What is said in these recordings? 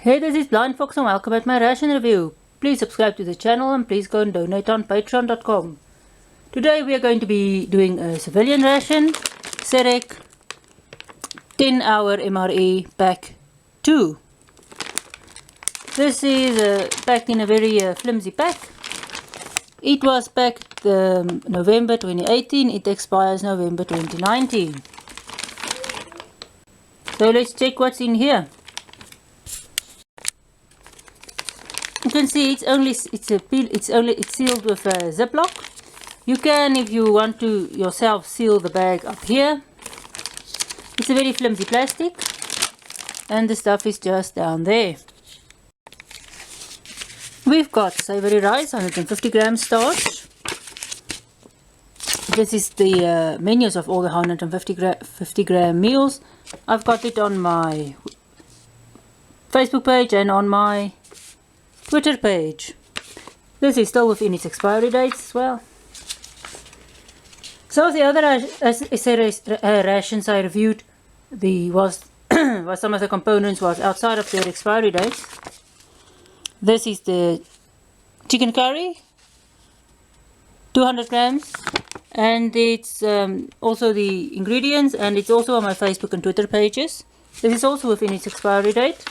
Hey, this is BlindFox and welcome at my ration review. Please subscribe to the channel and please go and donate on patreon.com. Today we are going to be doing a civilian ration, SERAC 10-hour MRE pack 2. This is packed in a very flimsy pack. It was packed November 2018, it expires November 2019. So let's check what's in here. You can see it's sealed with a Ziploc. You can, if you want to yourself, seal the bag up here. It's a very flimsy plastic, and the stuff is just down there. We've got savory rice, 150 grams starch. This is the menus of all the 150 gram meals. I've got it on my Facebook page and on my Twitter page. This is still within its expiry dates as well. Some of the other rations I reviewed, was some of the components was outside of their expiry dates. This is the chicken curry, 200 grams, and it's also the ingredients, and it's also on my Facebook and Twitter pages. This is also within its expiry date.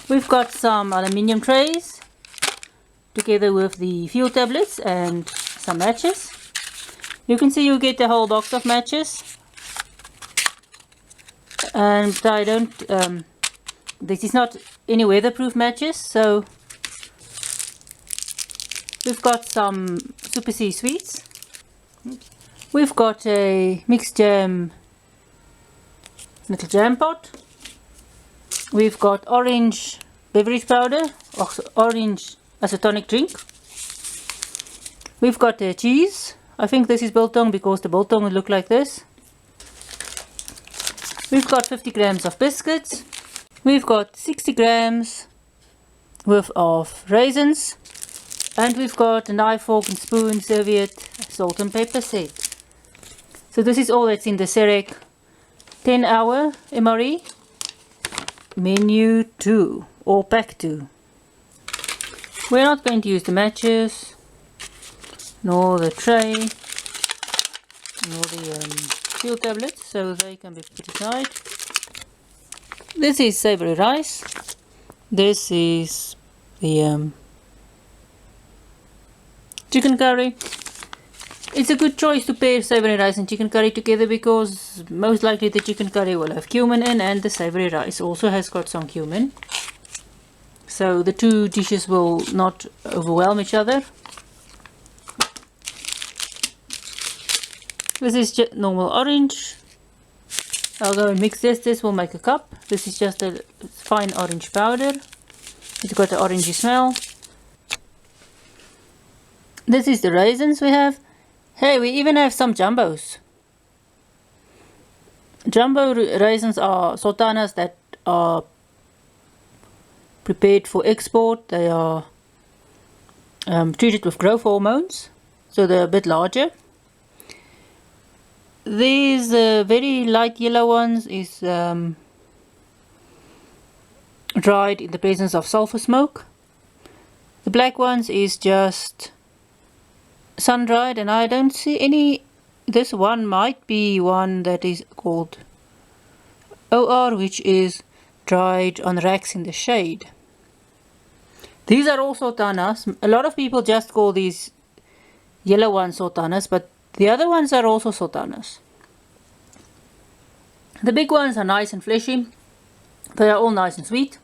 We've got some aluminium trays together with the fuel tablets and some matches. You can see you get a whole box of matches, and I don't this is not any weatherproof matches. So we've got some Super C sweets. We've got a mixed jam little jam pot. We've got orange beverage powder, orange acetonic drink. We've got cheese. I think this is biltong because the biltong will look like this. We've got 50 grams of biscuits. We've got 60 grams worth of raisins. And we've got a knife, fork and spoon, serviette, salt and pepper set. So this is all that's in the SERAC 10-hour MRE menu 2 or pack 2. We're not going to use the matches, nor the tray, nor the fuel tablets, so they can be put aside. This is savory rice. This is the chicken curry. It's a good choice to pair savory rice and chicken curry together because most likely the chicken curry will have cumin in, and the savory rice also has got some cumin. So the two dishes will not overwhelm each other. This is just normal orange. I'll go and mix this. This will make a cup. This is just a fine orange powder. It's got an orangey smell. This is the raisins we have. Hey, we even have some jumbos. Jumbo raisins are sultanas that are prepared for export. They are treated with growth hormones, so they're a bit larger. These very light yellow ones is dried in the presence of sulfur smoke. The black ones is just sun-dried, and I don't see any. This one might be one that is called OR, which is dried on racks in the shade. These are all sultanas. A lot of people just call these yellow ones sultanas, but the other ones are also sultanas. The big ones are nice and fleshy. They are all nice and sweet.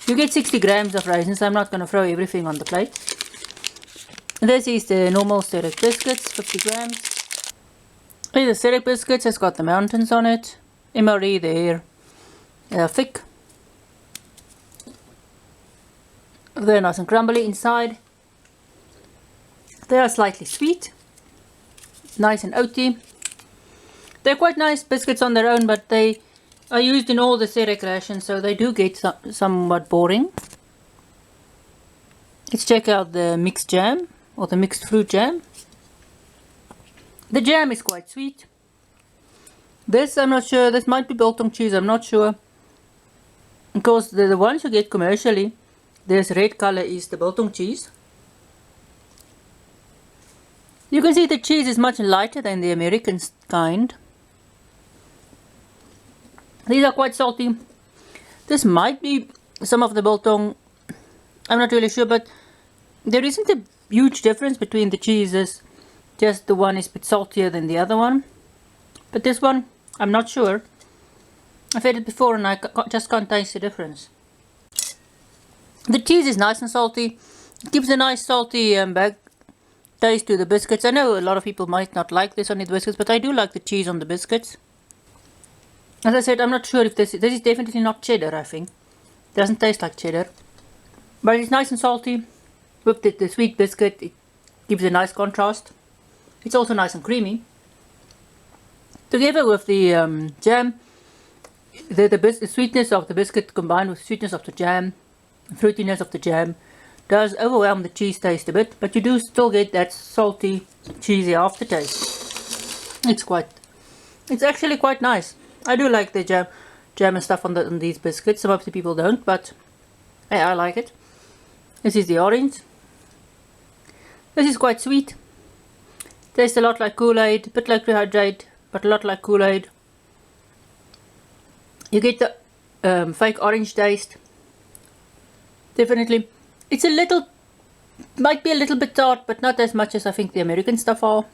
You get 60 grams of raisins. I'm not going to throw everything on the plate. This is the normal SERAC biscuits, 50 grams. The SERAC biscuits has got the mountains on it. MRE, they're thick. They're nice and crumbly inside. They are slightly sweet, nice and oaty. They're quite nice biscuits on their own, but they are used in all the SERAC rations, so they do get somewhat boring. Let's check out the mixed jam, or the mixed fruit jam. The jam is quite sweet. This I'm not sure, this might be biltong cheese, I'm not sure. Because the ones you get commercially, this red color is the biltong cheese. You can see the cheese is much lighter than the American kind. These are quite salty. This might be some of the biltong, I'm not really sure, but there isn't a huge difference between the cheeses. Just the one is a bit saltier than the other one. But this one, I'm not sure. I've had it before and I just can't taste the difference. The cheese is nice and salty. It gives a nice salty back taste to the biscuits. I know a lot of people might not like this on the biscuits, but I do like the cheese on the biscuits. As I said, I'm not sure if this is definitely not cheddar, I think. It doesn't taste like cheddar. But it's nice and salty. With the sweet biscuit, it gives a nice contrast. It's also nice and creamy. Together with the jam, the sweetness of the biscuit combined with sweetness of the jam, fruitiness of the jam, does overwhelm the cheese taste a bit, but you do still get that salty, cheesy aftertaste. It's actually quite nice. I do like the jam and stuff on these biscuits. Some of the people don't, but hey, I like it. This is the orange. This is quite sweet. Tastes a lot like Kool-Aid, a bit like rehydrate, but a lot like Kool-Aid. You get the fake orange taste. Definitely. It's might be a little bit tart, but not as much as I think the American stuff are.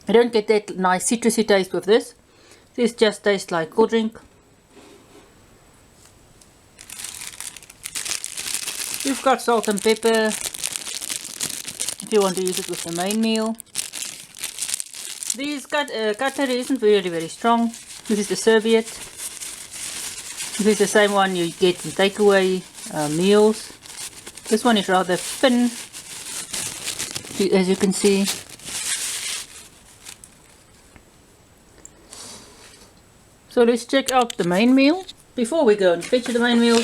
I don't get that nice citrusy taste with this. This just tastes like cold drink. We've got salt and pepper, if you want to use it with the main meal. These cutlery isn't very strong. This is the serviette. This is the same one you get in takeaway meals. This one is rather thin, as you can see. So let's check out the main meal. Before we go and feature the main meal,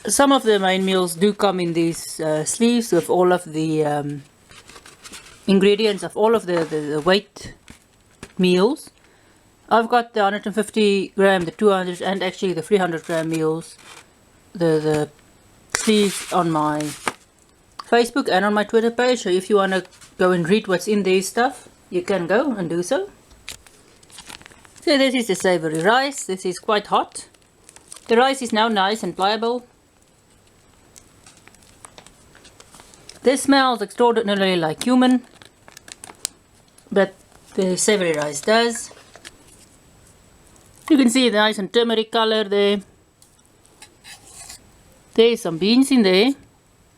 some of the main meals do come in these sleeves with all of the ingredients of all of the weight meals. I've got the 150 gram, the 200 and actually the 300 gram meals, the sleeves on my Facebook and on my Twitter page. So if you want to go and read what's in these stuff, you can go and do so. So this is the savory rice. This is quite hot. The rice is now nice and pliable. This smells extraordinarily like cumin, but the savory rice does. You can see the nice and turmeric color there. There's some beans in there,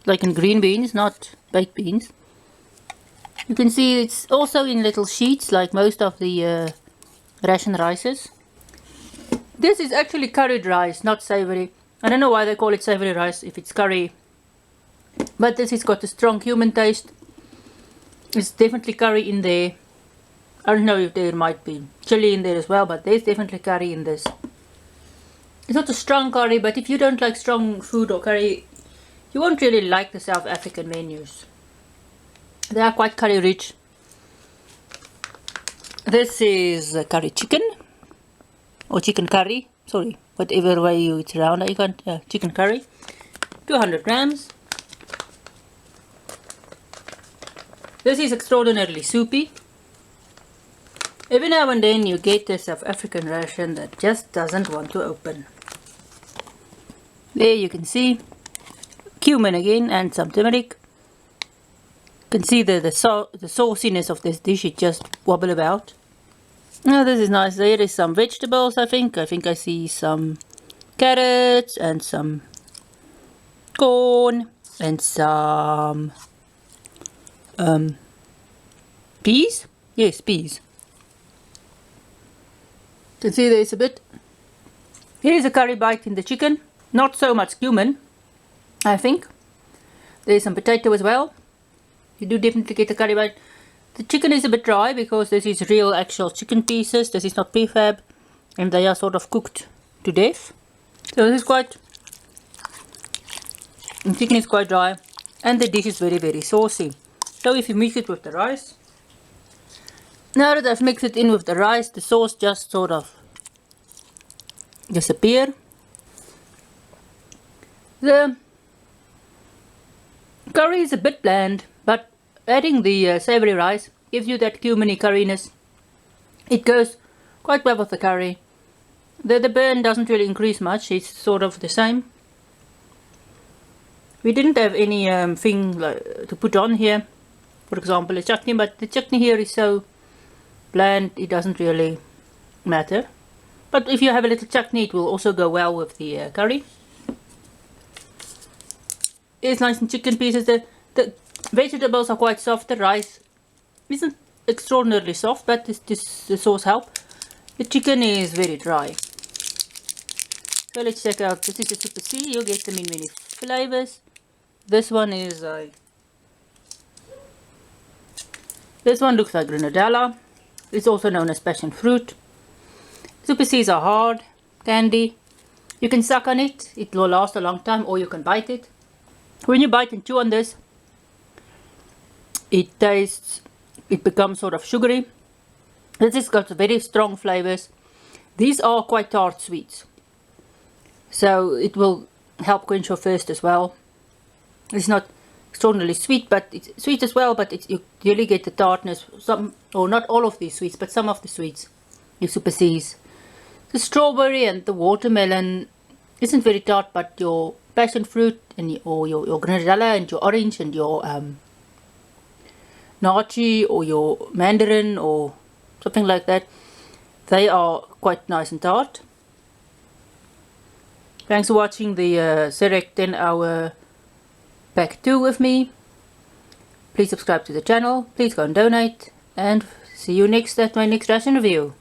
like in green beans, not baked beans. You can see it's also in little sheets, like most of the ration rices. This is actually curried rice, not savory. I don't know why they call it savory rice if it's curry. But this has got a strong cumin taste. It's definitely curry in there. I don't know if there might be chili in there as well, but there's definitely curry in this. It's not a strong curry, but if you don't like strong food or curry, you won't really like the South African menus. They are quite curry rich. This is curry chicken, or chicken curry, sorry, whatever way you it's around, you can't, chicken curry, 200 grams. This is extraordinarily soupy. Every now and then you get a South African ration that just doesn't want to open. There you can see cumin again and some turmeric. You can see the sauciness of this dish, it just wobble about. Now this is nice. There is some vegetables, I think. I see some carrots and some corn and some peas. Yes, peas. You can see there's a bit. Here's a curry bite in the chicken. Not so much cumin, I think. There's some potato as well. You do definitely get a curry bite. The chicken is a bit dry because this is real actual chicken pieces. This is not prefab, and they are sort of cooked to death. So this is quite, the chicken is quite dry, and the dish is very saucy. So if you mix it with the rice, Now that I've mixed it in with the rice, the sauce just sort of disappear. The curry is a bit bland, but adding the savory rice gives you that cuminy curriness. It goes quite well with the curry. The burn doesn't really increase much, it's sort of the same. We didn't have any thing to put on here, for example a chutney, but the chutney here is so bland it doesn't really matter. But if you have a little chutney it will also go well with the curry. It's nice in chicken pieces. The vegetables are quite soft. The rice isn't extraordinarily soft, but the sauce helps. The chicken is very dry. So let's check out. This is the Super C. You'll get them in many flavors. This one is this one looks like grenadella. It's also known as passion fruit. Super C's are hard candy. You can suck on it. It will last a long time, or you can bite it. When you bite and chew on this, it becomes sort of sugary. This has got very strong flavors. These are quite tart sweets, so it will help quench your thirst as well. It's not extraordinarily sweet, but it's sweet as well, but you really get the tartness. Some, or not all of these sweets, but some of the sweets you Super C's. The strawberry and the watermelon isn't very tart, but your passion fruit and your grenadella and your orange and your nachi or your mandarin or something like that, they are quite nice and tart. Thanks for watching the SERAC 10-hour pack 2 with me. Please subscribe to the channel, please go and donate, and see you next at my next ration review.